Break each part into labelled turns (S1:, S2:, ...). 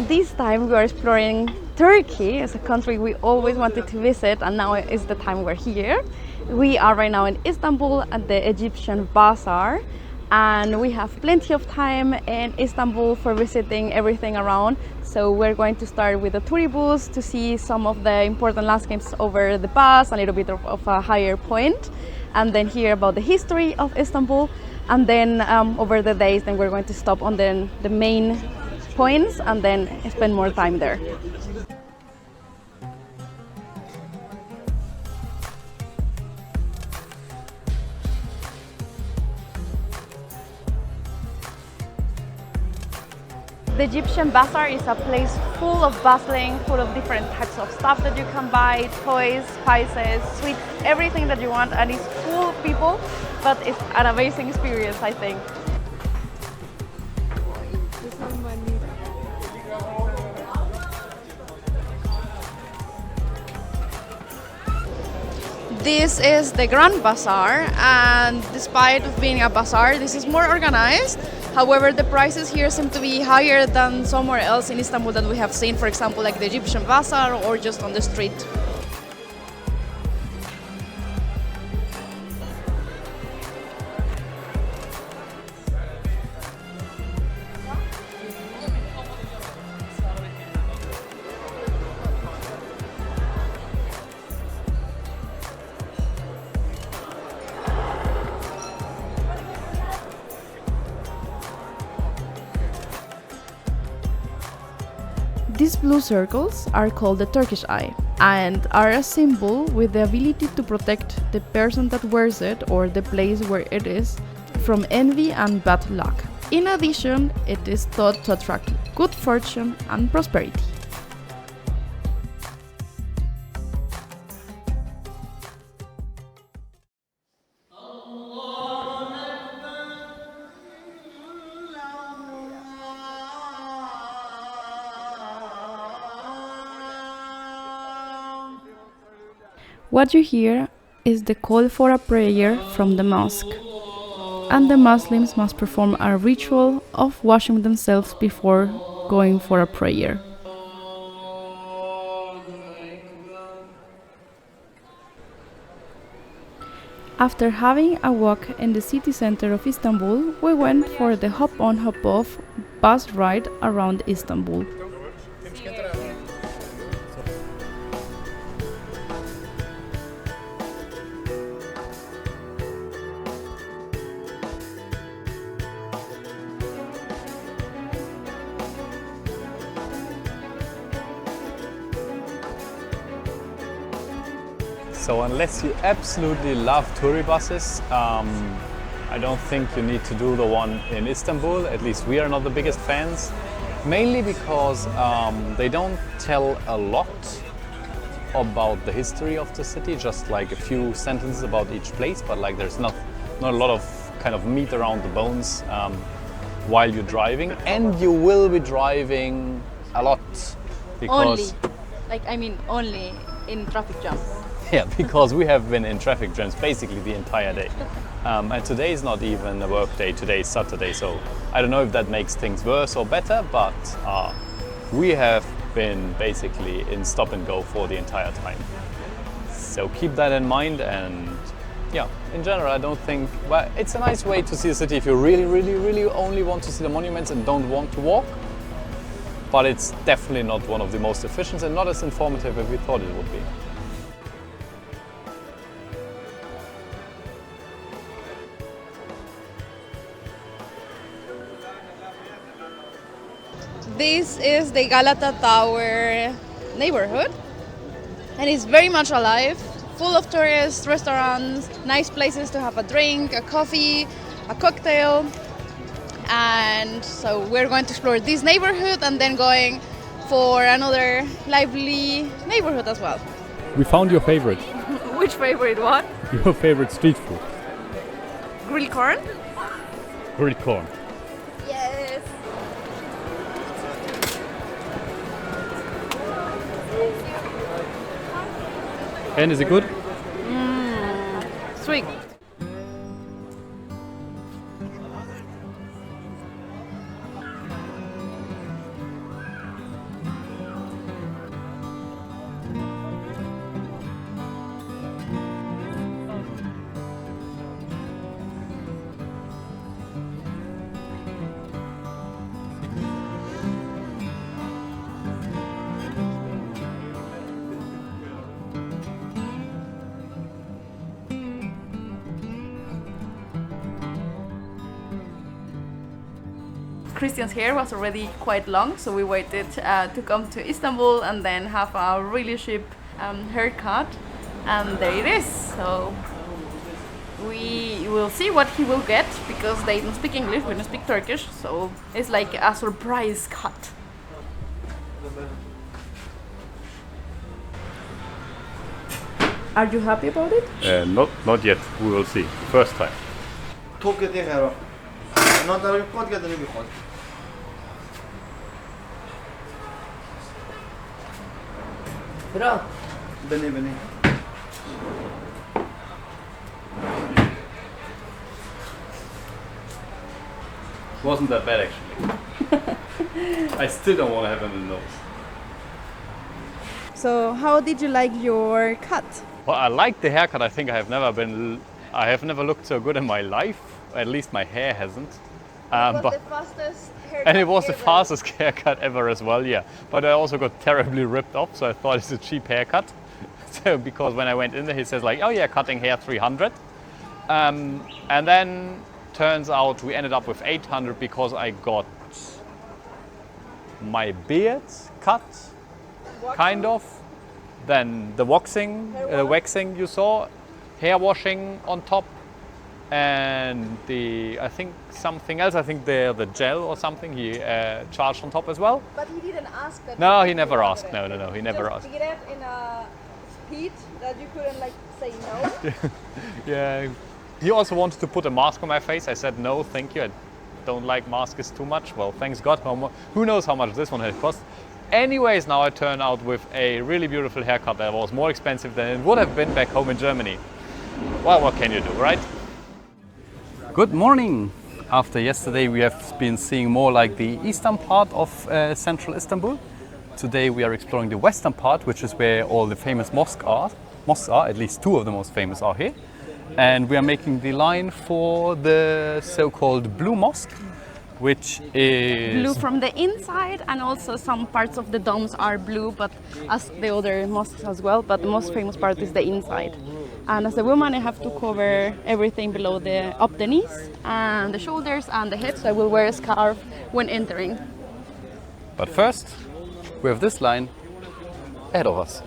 S1: this time we are exploring Turkey. It's a country we always wanted to visit, and now is the time we're here. We are right now in Istanbul at the Egyptian Bazaar, and we have plenty of time in Istanbul for visiting everything around. So we're going to start with the tour bus to see some of the important landscapes over the pass, a little bit of a higher point, and then hear about the history of Istanbul. And then over the days, then we're going to stop on the main points and then spend more time there. The Egyptian Bazaar is a place full of bustling, full of different types of stuff that you can buy, toys, spices, sweets, everything that you want, and it's full of people, but it's an amazing experience, I think. This is the Grand Bazaar, and despite of being a bazaar, this is more organized. However, the prices here seem to be higher than somewhere else in Istanbul that we have seen, for example, like the Egyptian Bazaar or just on the street. These blue circles are called the Turkish eye and are a symbol with the ability to protect the person that wears it or the place where it is from envy and bad luck. In addition, it is thought to attract good fortune and prosperity. What you hear is the call for a prayer from the mosque, and the Muslims must perform a ritual of washing themselves before going for a prayer. After having a walk in the city center of Istanbul, we went for the hop-on hop-off bus ride around Istanbul.
S2: So unless you absolutely love tour buses, I don't think you need to do the one in Istanbul. At least we are not the biggest fans. Mainly because they don't tell a lot about the history of the city, just like a few sentences about each place, but like there's not a lot of kind of meat around the bones while you're driving. And you will be driving a lot. Because
S1: only in traffic jams.
S2: Yeah, because we have been in traffic jams basically the entire day. And today is not even a work day, today is Saturday, so I don't know if that makes things worse or better, but we have been basically in stop and go for the entire time. So keep that in mind, and yeah, in general I don't think, well, it's a nice way to see the city if you really only want to see the monuments and don't want to walk, but it's definitely not one of the most efficient and not as informative as we thought it would be.
S1: This is the Galata Tower neighborhood, and it's very much alive, full of tourists, restaurants, nice places to have a drink, a coffee, a cocktail. And so we're going to explore this neighborhood and then going for another lively neighborhood as well.
S3: We found your favorite.
S1: Which favorite one?
S3: Your favorite street food.
S1: Grilled corn?
S3: Grilled corn.
S1: Yes.
S3: And is it good?
S1: Sweet. Christian's hair was already quite long, so we waited to come to Istanbul and then have a really cheap haircut, and there it is. So we will see what he will get, because they don't speak English, we don't speak Turkish, so it's like a surprise cut. Are you happy about it?
S3: Not yet. We will see. First time.
S4: توكة غيره نقدر يقود قدر يقود برا بني
S3: Wasn't that bad actually. I still don't want to have it in the nose.
S1: So how did you like your cut?
S2: Well, I like the haircut. I think I have never looked so good in my life. At least my hair hasn't.
S1: The fastest haircut
S2: And it was the
S1: ever.
S2: fastest haircut ever as well, yeah. But I also got terribly ripped off, so I thought it's a cheap haircut. So because when I went in there, he says like, oh yeah, cutting hair 300. And then turns out we ended up with 800 because I got my beard cut, kind of. Then the waxing you saw, hair washing on top, and I think something else. I think the gel or something he charged on top as well.
S1: But he didn't ask that.
S2: No, he never asked. No, he never asked.
S1: Did it in a speed that you couldn't like say no?
S2: Yeah, he also wanted to put a mask on my face. I said no, thank you. I don't like masks too much. Well, thanks God. Who knows how much this one had cost? Anyways, now I turn out with a really beautiful haircut that was more expensive than it would have been back home in Germany. Well, what can you do, right? Good morning. After yesterday, we have been seeing more like the eastern part of central Istanbul. Today we are exploring the western part, which is where all the famous mosques are. At least two of the most famous are here. And we are making the line for the so-called Blue Mosque, which is
S1: Blue from the inside, and also some parts of the domes are blue, but as the other mosques as well. But the most famous part is the inside. And as a woman, I have to cover everything below up the knees and the shoulders and the hips. So I will wear a scarf when entering.
S2: But first, we have this line ahead of us.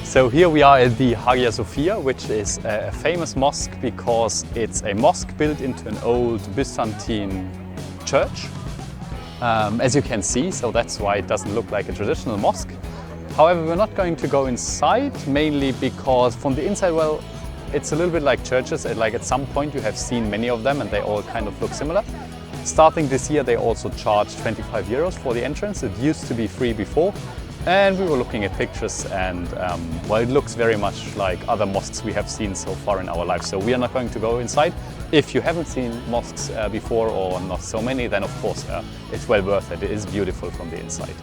S2: So here we are at the Hagia Sophia, which is a famous mosque because it's a mosque built into an old Byzantine church, as you can see, so that's why it doesn't look like a traditional mosque. However, we're not going to go inside, mainly because from the inside, well, it's a little bit like churches. Like at some point you have seen many of them and they all kind of look similar. Starting this year, they also charge 25 euros for the entrance. It used to be free before. And we were looking at pictures and, well, it looks very much like other mosques we have seen so far in our lives. So we are not going to go inside. If you haven't seen mosques before or not so many, then of course it's well worth it. It is beautiful from the inside.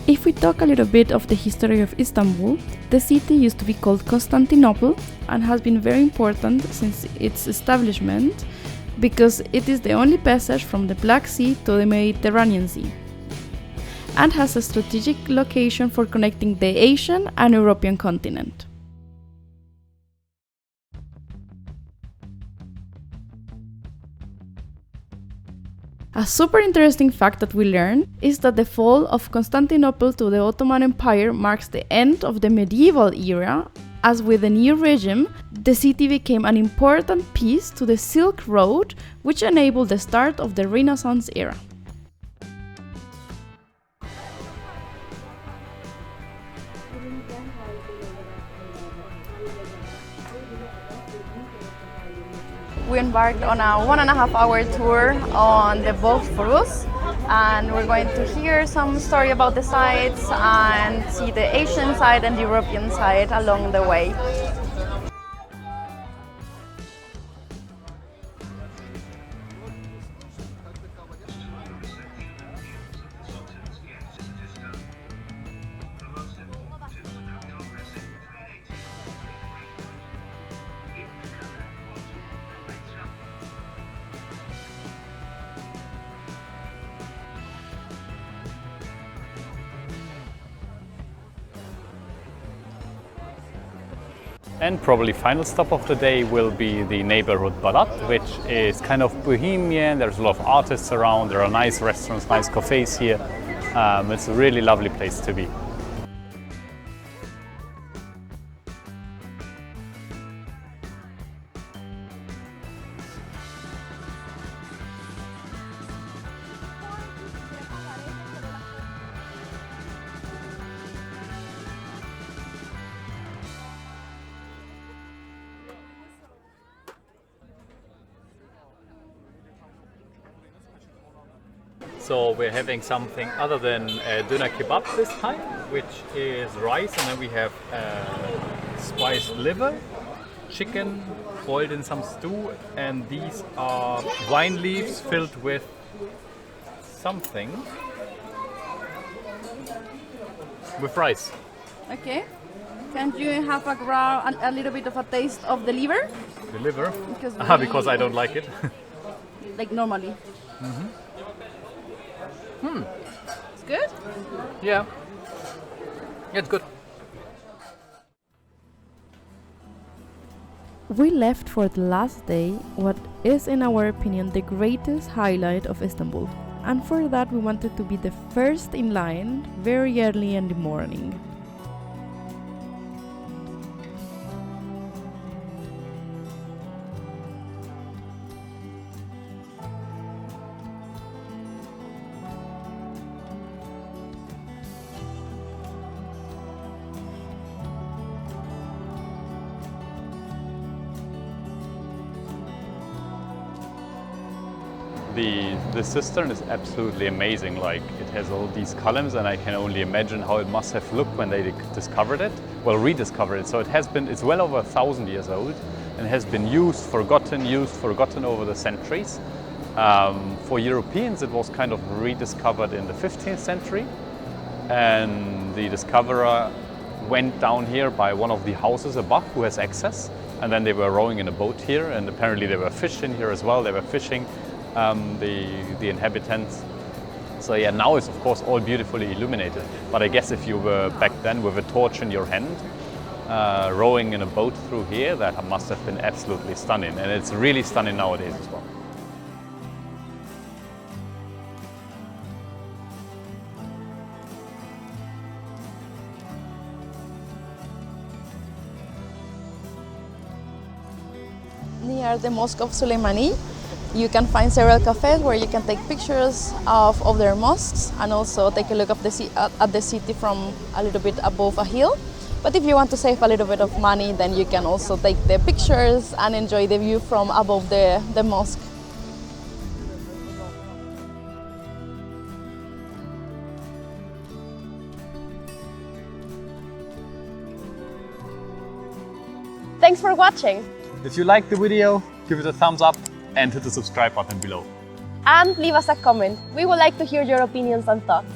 S1: If we talk a little bit of the history of Istanbul, the city used to be called Constantinople and has been very important since its establishment, because it is the only passage from the Black Sea to the Mediterranean Sea, and has a strategic location for connecting the Asian and European continent. A super interesting fact that we learn is that the fall of Constantinople to the Ottoman Empire marks the end of the medieval era, as with the new regime, the city became an important piece to the Silk Road, which enabled the start of the Renaissance era. we embarked on a 1.5-hour tour on the Bosphorus, and we're going to hear some story about the sites and see the Asian side and the European side along the way.
S2: And probably final stop of the day will be the neighborhood Balat, which is kind of bohemian. There's a lot of artists around. There are nice restaurants, nice cafes here. It's a really lovely place to be. So we're having something other than doner kebab this time, which is rice, and then we have spiced liver, chicken boiled in some stew, and these are wine leaves filled with something with rice.
S1: Okay. Can you have a little bit of a taste of the liver?
S2: The liver?
S1: Because
S2: because I don't like it.
S1: Like normally. It's good?
S2: Yeah. It's good.
S1: We left for the last day what is, in our opinion, the greatest highlight of Istanbul. And for that we wanted to be the first in line very early in the morning.
S2: The cistern is absolutely amazing. Like, it has all these columns, and I can only imagine how it must have looked when they discovered it. Well, rediscovered it. So it's well over 1,000 years old and has been used, forgotten over the centuries. For Europeans, it was kind of rediscovered in the 15th century, and the discoverer went down here by one of the houses above who has access, and then they were rowing in a boat here, and apparently there were fish in here as well. They were fishing. The inhabitants. So yeah, now it's of course all beautifully illuminated. But I guess if you were back then with a torch in your hand, rowing in a boat through here, that must have been absolutely stunning. And it's really stunning nowadays as well.
S1: Near the Mosque of Soleimani, you can find several cafes where you can take pictures of their mosques and also take a look at the city from a little bit above a hill. But if you want to save a little bit of money, then you can also take the pictures and enjoy the view from above the mosque. Thanks for watching!
S2: If you liked the video, give it a thumbs up and hit the subscribe button below.
S1: And leave us a comment. We would like to hear your opinions and thoughts.